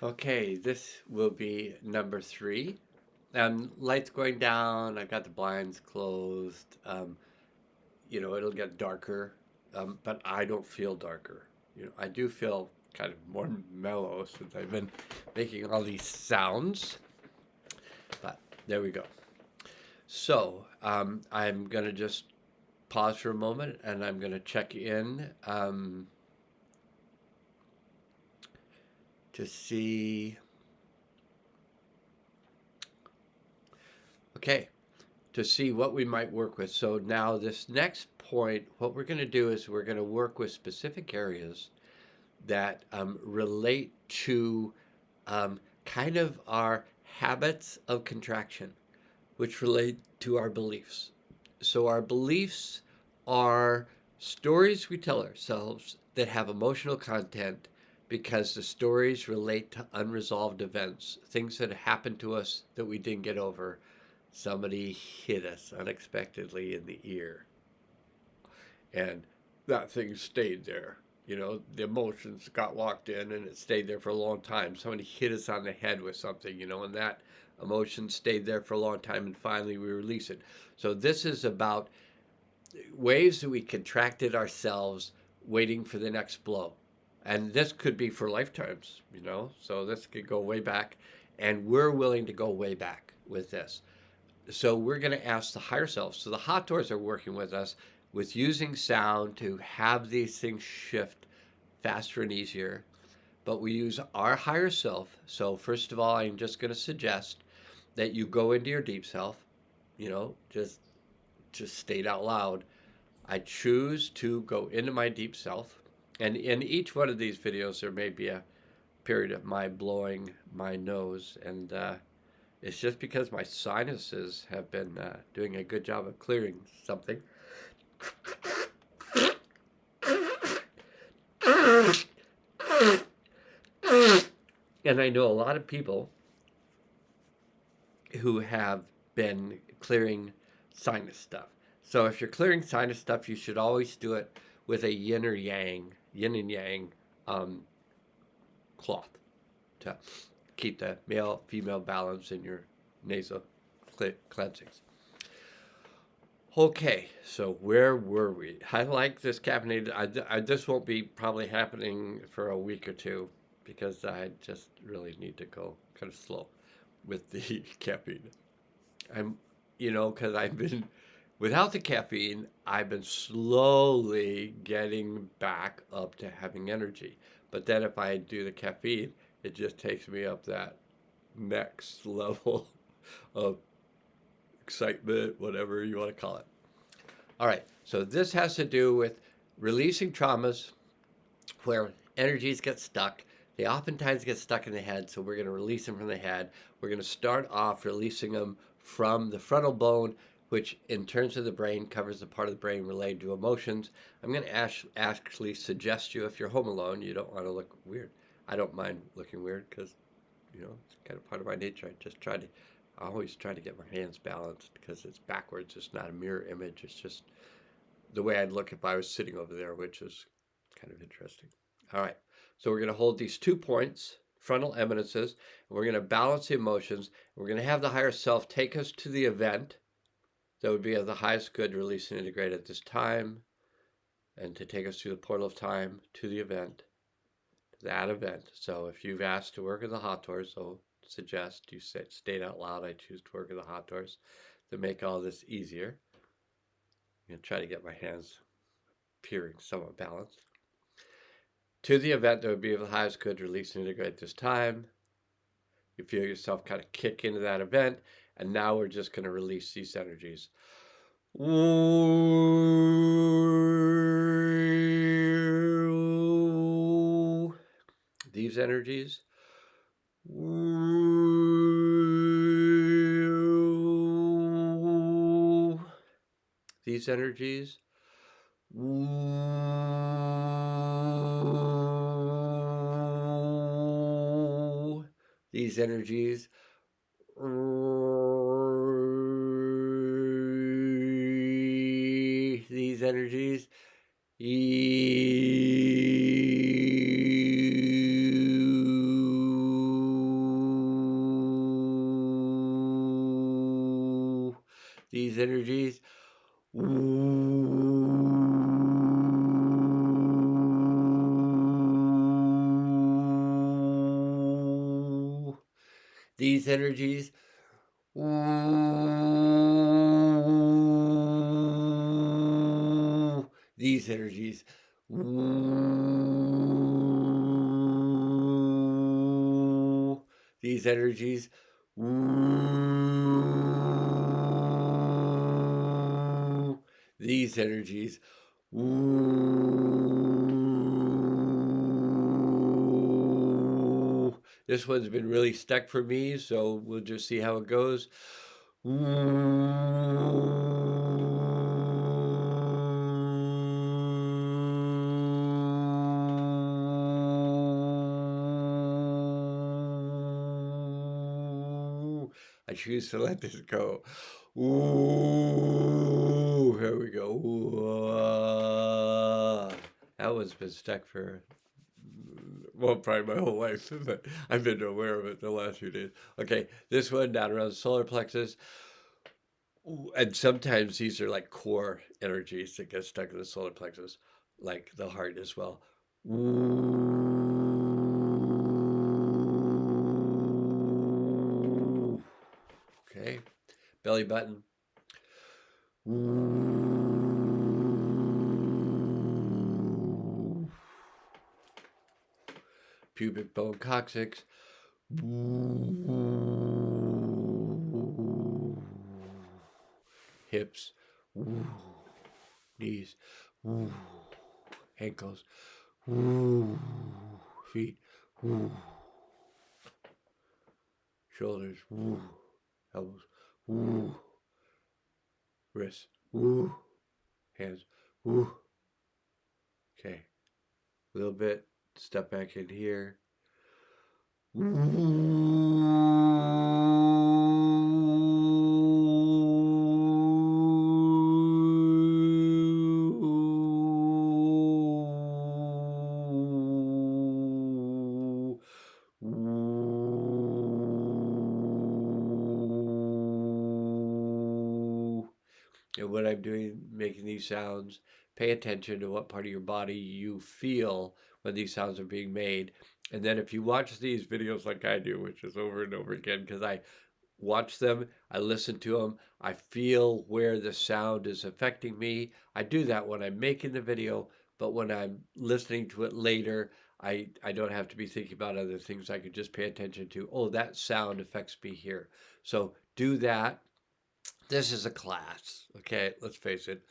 Okay, this will be number three. Lights going down. I've got the blinds closed. It'll get darker, but I don't feel darker. I do feel kind of more mellow since I've been making all these sounds. But there we go. So I'm gonna just pause for a moment, and I'm gonna check in to see. Okay, to see what we might work with. So now this next point, what we're going to do is we're going to work with specific areas that relate to kind of our habits of contraction, which relate to our beliefs. So our beliefs are stories we tell ourselves that have emotional content because the stories relate to unresolved events, things that happened to us that we didn't get over. Somebody hit us unexpectedly in the ear, and that thing stayed there. The emotions got locked in and it stayed there for a long time. Somebody hit us on the head with something, and that emotion stayed there for a long time, and finally we release it. So, this is about ways that we contracted ourselves waiting for the next blow. And this could be for lifetimes. So, this could go way back, and we're willing to go way back with this. So we're going to ask the higher self. So the Hathors are working with us with using sound to have these things shift faster and easier. But we use our higher self. So first of all, I'm just going to suggest that you go into your deep self. Just state out loud. I choose to go into my deep self. And in each one of these videos, there may be a period of my blowing my nose, and it's just because my sinuses have been doing a good job of clearing something. And I know a lot of people who have been clearing sinus stuff. So if you're clearing sinus stuff, you should always do it with a yin and yang um, cloth to keep the male female balance in your nasal cleansings. Okay, so where were we? I like this caffeinated. This won't be probably happening for a week or two because I just really need to go kind of slow with the caffeine. Because I've been without the caffeine, I've been slowly getting back up to having energy. But then if I do the caffeine, it just takes me up that next level of excitement, whatever you want to call it. All right, so this has to do with releasing traumas where energies get stuck. They oftentimes get stuck in the head, so we're going to release them from the head. We're going to start off releasing them from the frontal bone, which in terms of the brain covers the part of the brain related to emotions. I'm going to actually suggest you, if you're home alone, you don't want to look weird. I don't mind looking weird because, it's kind of part of my nature. I always try to get my hands balanced because it's backwards. It's not a mirror image. It's just the way I'd look if I was sitting over there, which is kind of interesting. All right. So we're going to hold these 2 points, frontal eminences, and we're going to balance the emotions. We're going to have the higher self take us to the event that would be of the highest good, release and integrate at this time, and to take us through the portal of time to the event, to that event. So if you've asked to work with the Hathors, I'll suggest you state out loud, I choose to work with the Hathors to make all this easier. I'm going to try to get my hands appearing somewhat balanced. To the event that would be of the highest good, release and integrate this time. You feel yourself kind of kick into that event, and now we're just going to release these energies. These energies. These energies. These energies. These energies. These these energies. These energies. These energies. These energies. These energies. This one's been really stuck for me, so we'll just see how it goes. I choose to let this go. Ooh, here we go. That one's been stuck for, well, probably my whole life, but I've been aware of it the last few days. Okay, this one down around the solar plexus. And sometimes these are like core energies that get stuck in the solar plexus, like the heart as well. Okay, belly button. Pubic bone coccyx. Hips. Knees. Ankles. Feet. Shoulders. Elbows. Wrists. Hands. Okay. A little bit. Step back in here. And when I'm doing, making these sounds, pay attention to what part of your body you feel when these sounds are being made. And then if you watch these videos like I do, which is over and over again, because I watch them, I listen to them, I feel where the sound is affecting me. I do that when I'm making the video, but when I'm listening to it later, I don't have to be thinking about other things. I can just pay attention to, oh, that sound affects me here. So do that. This is a class, okay? Let's face it.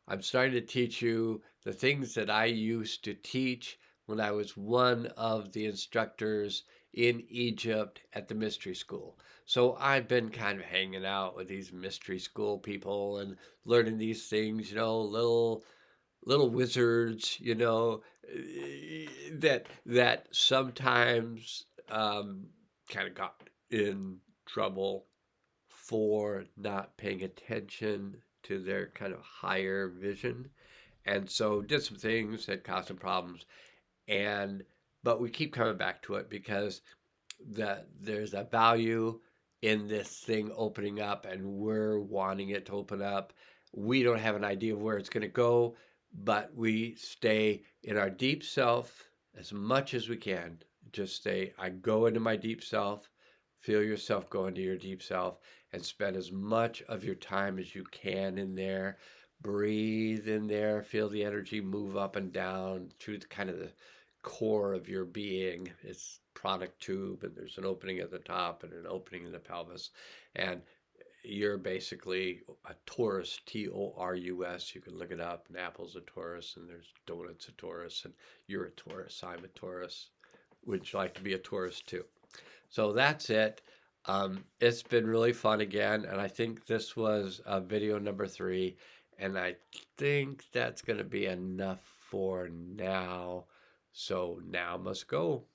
I'm starting to teach you the things that I used to teach when I was one of the instructors in Egypt at the mystery school. So I've been kind of hanging out with these mystery school people and learning these things, little wizards, that sometimes kind of got in trouble for not paying attention to their kind of higher vision. And so did some things that caused some problems. And but we keep coming back to it because there's a value in this thing opening up and we're wanting it to open up. We don't have an idea of where it's going to go, but we stay in our deep self as much as we can. Just stay, I go into my deep self, feel yourself go into your deep self, and spend as much of your time as you can in there. Breathe in there, feel the energy move up and down through kind of the core of your being. It's product tube, and there's an opening at the top and an opening in the pelvis. And you're basically a Taurus, Taurus. You can look it up. And apple's a Taurus, and there's donuts a Taurus, and you're a Taurus. I'm a Taurus. Would you like to be a Taurus too? So that's it. It's been really fun again, and I think this was video number 3, and I think that's going to be enough for now. So now must go.